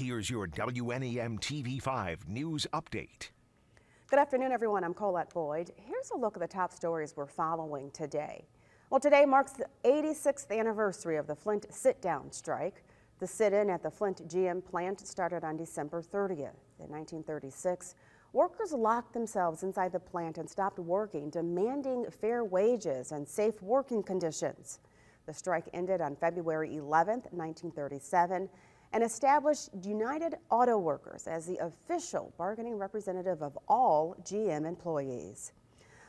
Here's your WNEM TV5 news update. Good afternoon, everyone. I'm Colette Boyd. Here's a look at the top stories we're following today. Well, today marks the 86th anniversary of the Flint sit-down strike. The sit-in at the Flint GM plant started on December 30th. In 1936, workers locked themselves inside the plant and stopped working, demanding fair wages and safe working conditions. The strike ended on February 11th, 1937, and established United Auto Workers as the official bargaining representative of all GM employees.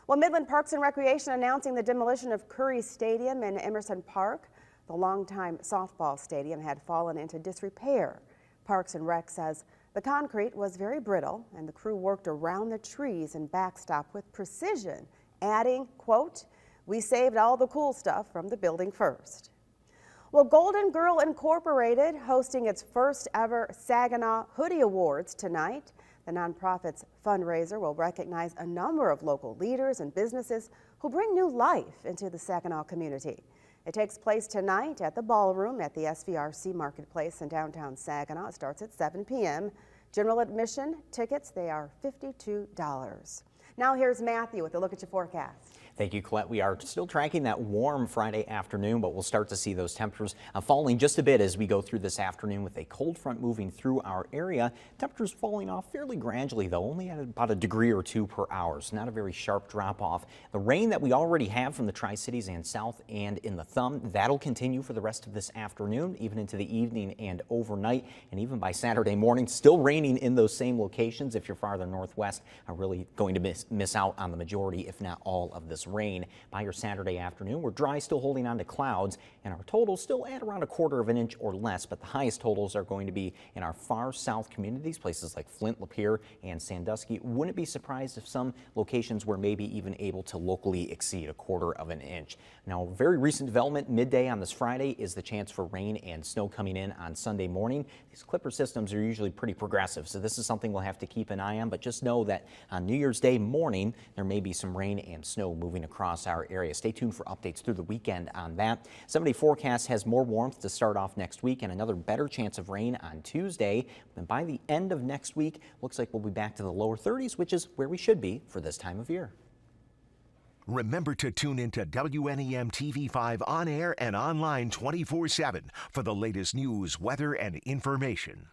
Well, Midland Parks and Recreation announcing the demolition of Curry Stadium in Emerson Park. The longtime softball stadium had fallen into disrepair. Parks and Rec says the concrete was very brittle and the crew worked around the trees and backstop with precision, adding, quote, "We saved all the cool stuff from the building first." Well, Golden Girl Incorporated hosting its first ever Saginaw Hoodie Awards tonight. The nonprofit's fundraiser will recognize a number of local leaders and businesses who bring new life into the Saginaw community. It takes place tonight at the ballroom at the SVRC Marketplace in downtown Saginaw. It starts at 7 p.m. General admission tickets, they are $52. Now here's Matthew with a look at your forecast. Thank you, Colette. We are still tracking that warm Friday afternoon, but we'll start to see those temperatures falling just a bit as we go through this afternoon with a cold front moving through our area. Temperatures falling off fairly gradually, though, only at about a degree or two per hour, so not a very sharp drop off. The rain that we already have from the Tri-Cities and south and in the Thumb, that'll continue for the rest of this afternoon, even into the evening and overnight, and even by Saturday morning. Still raining in those same locations. If you're farther northwest, are really going to miss out on the majority, if not all, of this rain. By your Saturday afternoon, we're dry, still holding on to clouds, and our totals still at around 1/4 of an inch or less, but the highest totals are going to be in our far south communities, places like Flint, Lapeer, and Sandusky. Wouldn't be surprised if some locations were maybe even able to locally exceed 1/4 of an inch. Now, very recent development midday on this Friday is the chance for rain and snow coming in on Sunday morning. These Clipper systems are usually pretty progressive, so this is something we'll have to keep an eye on, but just know that on New Year's Day morning, there may be some rain and snow moving across our area. Stay tuned for updates through the weekend on that. 7-day forecast has more warmth to start off next week and another better chance of rain on Tuesday. And by the end of next week, looks like we'll be back to the lower 30s, which is where we should be for this time of year. Remember to tune into WNEM TV5 on air and online 24/7 for the latest news, weather, and information.